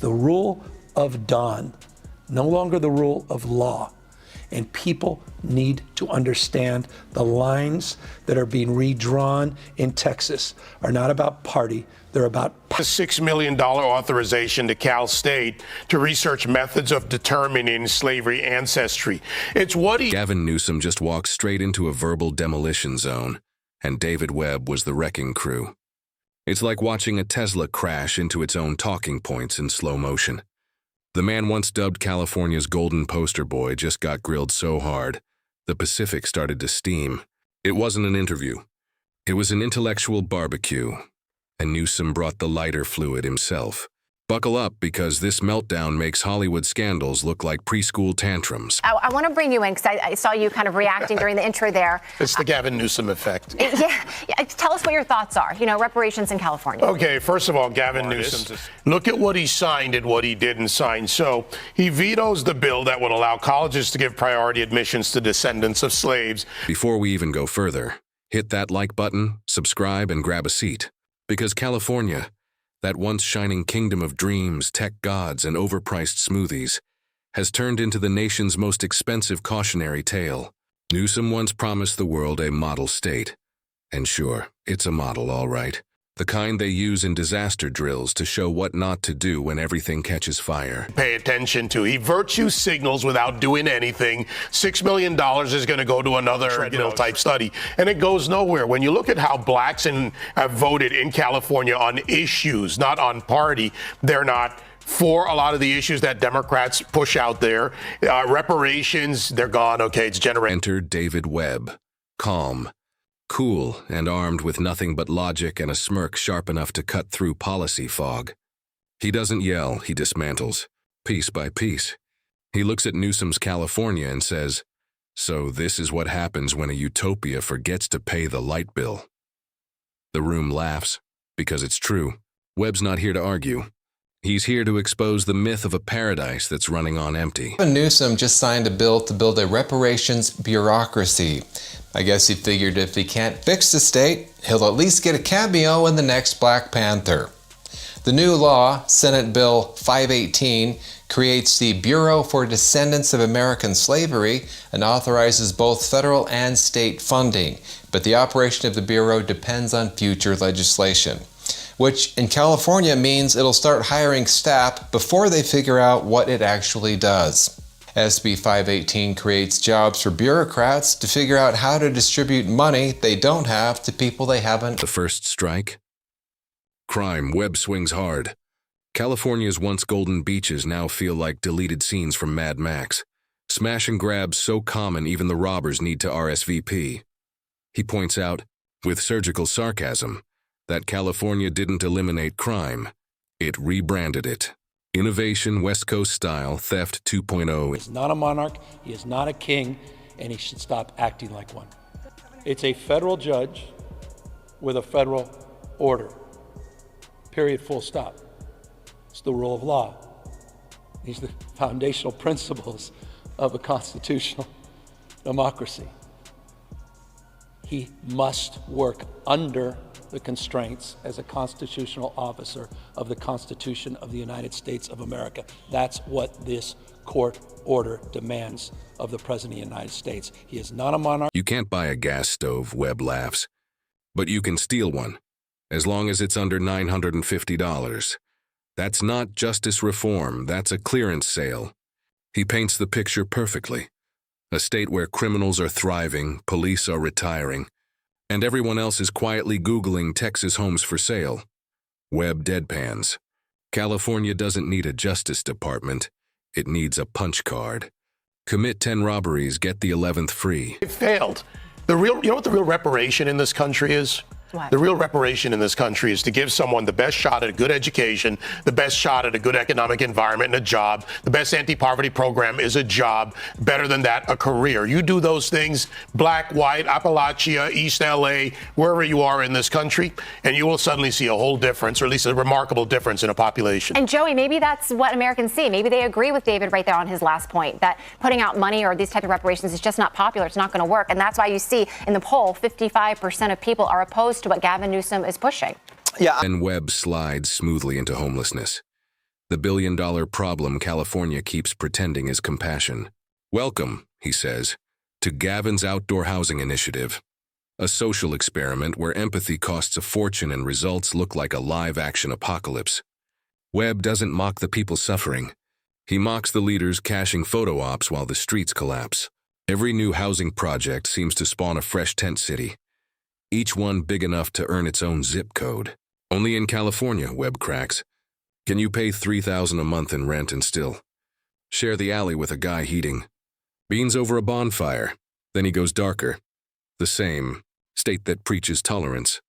The rule of Don, no longer the rule of law. And people need to understand the lines that are being redrawn in Texas are not about party, they're about a $6 million authorization to Cal State to research methods of determining slavery ancestry. It's what Gavin Newsom just walked straight into a verbal demolition zone, and David Webb was the wrecking crew. It's like watching a Tesla crash into its own talking points in slow motion. The man once dubbed California's golden poster boy just got grilled so hard, the Pacific started to steam. It wasn't an interview. It was an intellectual barbecue, and Newsom brought the lighter fluid himself. Buckle up, because this meltdown makes Hollywood scandals look like preschool tantrums. I want to bring you in because I saw you kind of reacting during the intro there. It's the Gavin Newsom effect. Yeah. Tell us what your thoughts are, reparations in California. Okay, first of all, Gavin Newsom, look at what he signed and what he didn't sign. So he vetoes the bill that would allow colleges to give priority admissions to descendants of slaves. Before we even go further, hit that like button, subscribe, and grab a seat. Because California, that once shining kingdom of dreams, tech gods, and overpriced smoothies, has turned into the nation's most expensive cautionary tale. Newsom once promised the world a model state. And sure, it's a model, all right. The kind they use in disaster drills to show what not to do when everything catches fire. Pay attention to. He virtue signals without doing anything. $6 million is going to go to another type study. And it goes nowhere. When you look at how blacks have voted in California on issues, not on party, they're not for a lot of the issues that Democrats push out there. Reparations, they're gone. Okay, it's generated. Enter David Webb, calm, cool, and armed with nothing but logic and a smirk sharp enough to cut through policy fog. He doesn't yell, he dismantles, piece by piece. He looks at Newsom's California and says, "So this is what happens when a utopia forgets to pay the light bill." The room laughs, because it's true. Webb's not here to argue. He's here to expose the myth of a paradise that's running on empty. Gavin Newsom just signed a bill to build a reparations bureaucracy. I guess he figured if he can't fix the state, he'll at least get a cameo in the next Black Panther. The new law, Senate Bill 518, creates the Bureau for Descendants of American Slavery and authorizes both federal and state funding. But the operation of the Bureau depends on future legislation, which in California means it'll start hiring staff before they figure out what it actually does. SB 518 creates jobs for bureaucrats to figure out how to distribute money they don't have to people they haven't. The first strike? Crime. Webb swings hard. California's once golden beaches now feel like deleted scenes from Mad Max. Smash and grabs so common even the robbers need to RSVP. He points out, with surgical sarcasm, that California didn't eliminate crime. It rebranded it. Innovation, West Coast style, theft 2.0. He's not a monarch, he is not a king, and he should stop acting like one. It's a federal judge with a federal order. Period, full stop. It's the rule of law. These are the foundational principles of a constitutional democracy. He must work under the constraints as a constitutional officer of the Constitution of the United States of America. That's what this court order demands of the President of the United States. He is not a monarch. You can't buy a gas stove, Webb laughs. But you can steal one, as long as it's under $950. That's not justice reform, that's a clearance sale. He paints the picture perfectly. A state where criminals are thriving, police are retiring, and everyone else is quietly Googling Texas homes for sale. Webb deadpans. California doesn't need a justice department. It needs a punch card. Commit 10 robberies, get the 11th free. It failed. You know what the real reparation in this country is? What? The real reparation in this country is to give someone the best shot at a good education, the best shot at a good economic environment and a job. The best anti-poverty program is a job. Better than that, a career. You do those things, black, white, Appalachia, East LA, wherever you are in this country, and you will suddenly see a whole difference, or at least a remarkable difference in a population. And Joey, maybe that's what Americans see. Maybe they agree with David right there on his last point, that putting out money or these type of reparations is just not popular. It's not going to work. And that's why you see in the poll, 55% of people are opposed to what Gavin Newsom is pushing. And Webb slides smoothly into homelessness. The billion-dollar problem California keeps pretending is compassion. Welcome, he says, to Gavin's Outdoor Housing Initiative, a social experiment where empathy costs a fortune and results look like a live-action apocalypse. Webb doesn't mock the people suffering. He mocks the leaders cashing photo ops while the streets collapse. Every new housing project seems to spawn a fresh tent city, each one big enough to earn its own zip code. Only in California, Webb cracks. Can you pay $3,000 a month in rent and still share the alley with a guy heating beans over a bonfire? Then he goes darker. The same state that preaches tolerance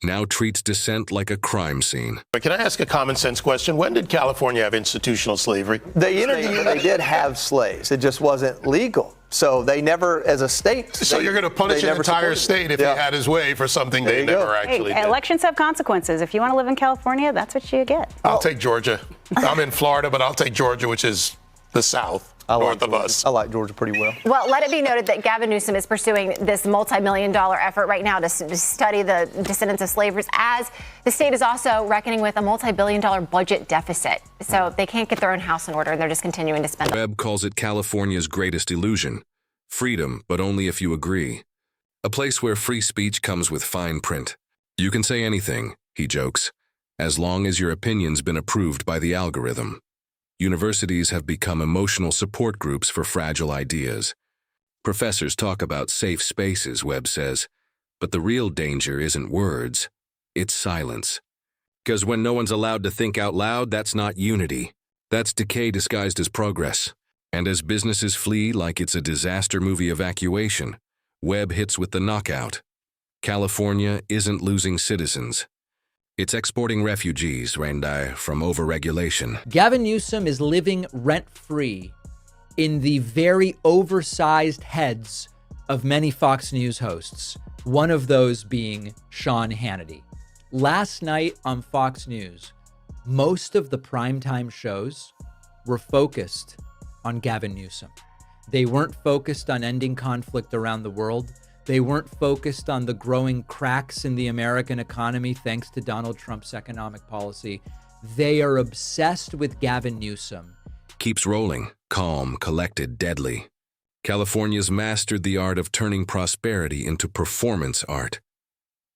now treats dissent like a crime scene. But can I ask a common sense question? When did California have institutional slavery? They did have slaves. It just wasn't legal. So they never, as a state. So you're going to punish an entire state if he had his way for something they never actually did. Elections have consequences. If you want to live in California, that's what you get. I'll take Georgia. I'm in Florida, but I'll take Georgia, which is the South. North of us. I like Georgia pretty well. Well, let it be noted that Gavin Newsom is pursuing this multi-million-dollar effort right now to study the descendants of slavers, as the state is also reckoning with a multi-billion-dollar budget deficit. So they can't get their own house in order, and they're just continuing to spend. Webb calls it California's greatest illusion. Freedom, but only if you agree. A place where free speech comes with fine print. You can say anything, he jokes, as long as your opinion's been approved by the algorithm. Universities have become emotional support groups for fragile ideas. Professors talk about safe spaces, Webb says, but the real danger isn't words, it's silence. Because when no one's allowed to think out loud, that's not unity. That's decay disguised as progress. And as businesses flee like it's a disaster movie evacuation, Webb hits with the knockout. California isn't losing citizens. It's exporting refugees, Randy, from overregulation. Gavin Newsom is living rent-free in the very oversized heads of many Fox News hosts, one of those being Sean Hannity. Last night on Fox News, most of the primetime shows were focused on Gavin Newsom. They weren't focused on ending conflict around the world. They weren't focused on the growing cracks in the American economy thanks to Donald Trump's economic policy. They are obsessed with Gavin Newsom. Keeps rolling, calm, collected, deadly. California's mastered the art of turning prosperity into performance art.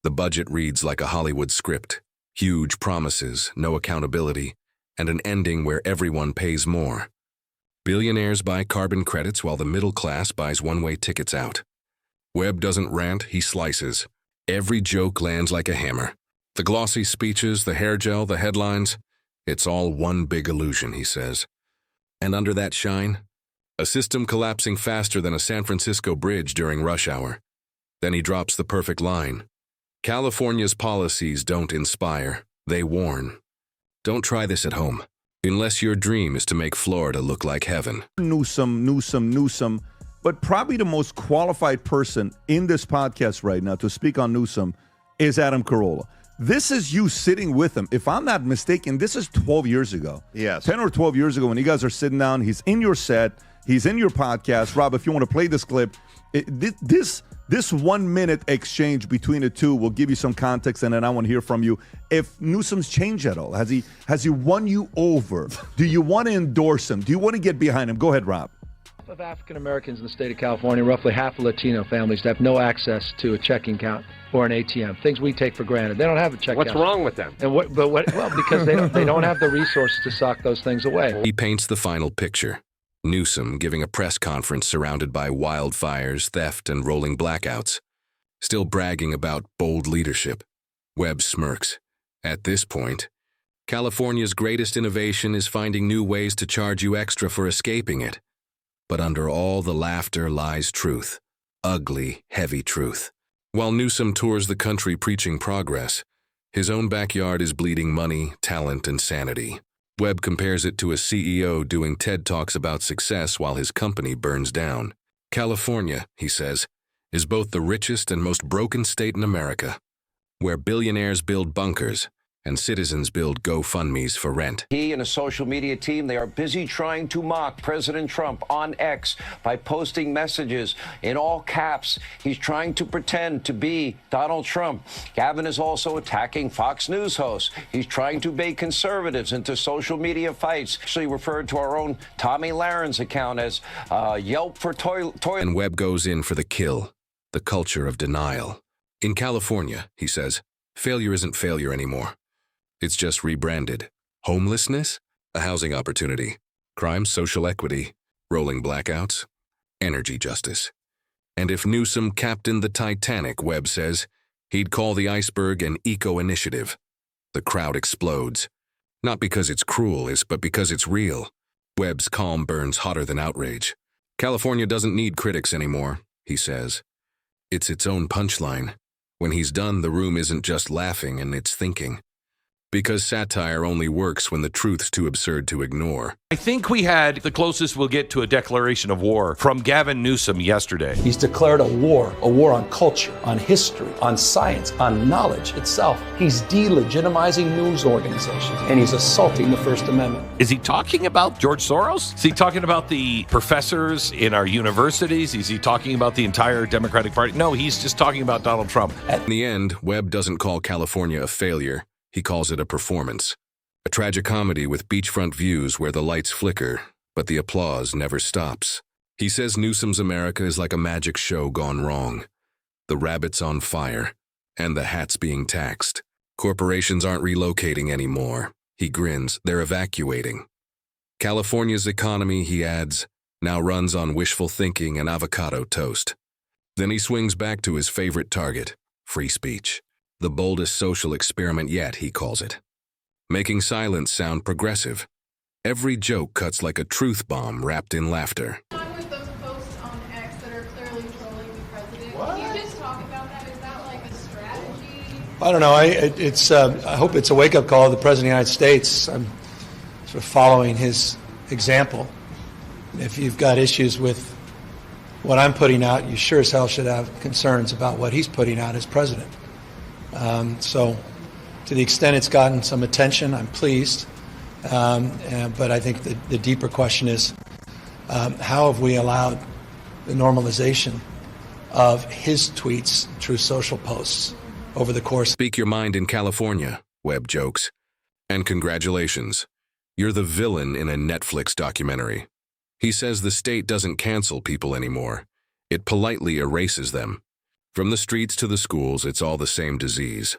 The budget reads like a Hollywood script. Huge promises, no accountability, and an ending where everyone pays more. Billionaires buy carbon credits while the middle class buys one-way tickets out. Webb doesn't rant, he slices. Every joke lands like a hammer. The glossy speeches, the hair gel, the headlines, it's all one big illusion, he says. And under that shine, a system collapsing faster than a San Francisco bridge during rush hour. Then he drops the perfect line. California's policies don't inspire, they warn. Don't try this at home, unless your dream is to make Florida look like heaven. Newsom. But probably the most qualified person in this podcast right now to speak on Newsom is Adam Carolla. This is you sitting with him. If I'm not mistaken, this is 12 years ago. Yes. 10 or 12 years ago when you guys are sitting down. He's in your set. He's in your podcast. Rob, if you want to play this clip, this 1 minute exchange between the two will give you some context, and then I want to hear from you. If Newsom's changed at all, has he won you over? Do you want to endorse him? Do you want to get behind him? Go ahead, Rob. Of African Americans in the state of California, roughly half of Latino families have no access to a checking account or an ATM. Things we take for granted. They don't have a checking account. What's wrong with them? And well, because they don't have the resources to sock those things away. He paints the final picture. Newsom giving a press conference surrounded by wildfires, theft, and rolling blackouts. Still bragging about bold leadership. Webb smirks. At this point, California's greatest innovation is finding new ways to charge you extra for escaping it. But under all the laughter lies truth. Ugly, heavy truth. While Newsom tours the country preaching progress, his own backyard is bleeding money, talent, and sanity. Webb compares it to a CEO doing TED Talks about success while his company burns down. California, he says, is both the richest and most broken state in America, where billionaires build bunkers and citizens build GoFundMes for rent. He and a social media team, they are busy trying to mock President Trump on X by posting messages in all caps. He's trying to pretend to be Donald Trump. Gavin is also attacking Fox News hosts. He's trying to bait conservatives into social media fights. Actually referred to our own Tommy Laren's account as Yelp for toilet. And Webb goes in for the kill, the culture of denial. In California, he says, failure isn't failure anymore. It's just rebranded. Homelessness? A housing opportunity. Crime, social equity. Rolling blackouts? Energy justice. And if Newsom captained the Titanic, Webb says, he'd call the iceberg an eco-initiative. The crowd explodes. Not because it's cruel, but because it's real. Webb's calm burns hotter than outrage. California doesn't need critics anymore, he says. It's its own punchline. When he's done, the room isn't just laughing and it's thinking. Because satire only works when the truth's too absurd to ignore. I think we had the closest we'll get to a declaration of war from Gavin Newsom yesterday. He's declared a war on culture, on history, on science, on knowledge itself. He's delegitimizing news organizations, and he's assaulting the First Amendment. Is he talking about George Soros? Is he talking about the professors in our universities? Is he talking about the entire Democratic Party? No, he's just talking about Donald Trump. In the end, Webb doesn't call California a failure. He calls it a performance. A tragicomedy with beachfront views where the lights flicker, but the applause never stops. He says Newsom's America is like a magic show gone wrong. The rabbits on fire, and the hats being taxed. Corporations aren't relocating anymore. He grins, they're evacuating. California's economy, he adds, now runs on wishful thinking and avocado toast. Then he swings back to his favorite target, free speech. The boldest social experiment yet, he calls it. Making silence sound progressive. Every joke cuts like a truth bomb wrapped in laughter. With those posts on X that are clearly trolling the president, can you just talk about that? Is that like a strategy? I don't know. I hope it's a wake-up call to the President of the United States. I'm sort of following his example. If you've got issues with what I'm putting out, you sure as hell should have concerns about what he's putting out as president. So to the extent it's gotten some attention, I'm pleased. But I think the deeper question is, how have we allowed the normalization of his tweets through social posts over the course? Speak your mind in California, Webb jokes. And congratulations. You're the villain in a Netflix documentary. He says the state doesn't cancel people anymore. It politely erases them. From the streets to the schools, it's all the same disease.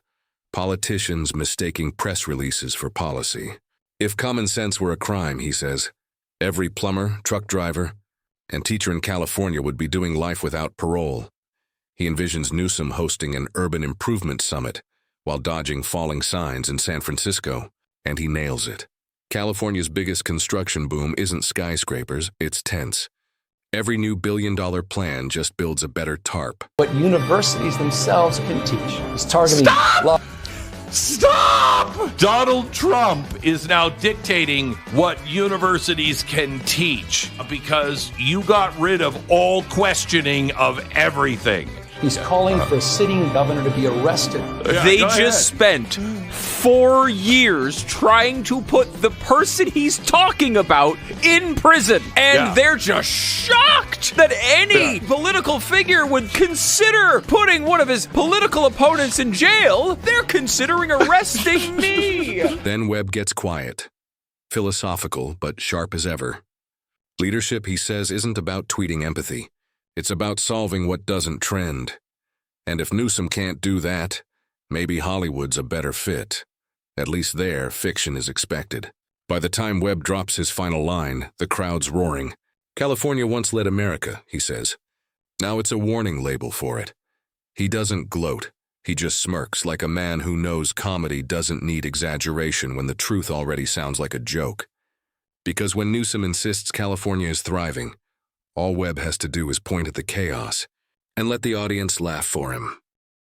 Politicians mistaking press releases for policy. If common sense were a crime, he says, every plumber, truck driver, and teacher in California would be doing life without parole. He envisions Newsom hosting an urban improvement summit while dodging falling signs in San Francisco, and he nails it. California's biggest construction boom isn't skyscrapers, it's tents. Every new billion-dollar plan just builds a better tarp. What universities themselves can teach is targeting. Stop! Donald Trump is now dictating what universities can teach because you got rid of all questioning of everything. He's calling for a sitting governor to be arrested. They just spent 4 years trying to put the person he's talking about in prison. And they're just shocked that any political figure would consider putting one of his political opponents in jail. They're considering arresting me. Then Webb gets quiet, philosophical but sharp as ever. Leadership, he says, isn't about tweeting empathy. It's about solving what doesn't trend. And if Newsom can't do that, maybe Hollywood's a better fit. At least there, fiction is expected. By the time Webb drops his final line, the crowd's roaring. California once led America, he says. Now it's a warning label for it. He doesn't gloat. He just smirks like a man who knows comedy doesn't need exaggeration when the truth already sounds like a joke. Because when Newsom insists California is thriving, all Webb has to do is point at the chaos and let the audience laugh for him.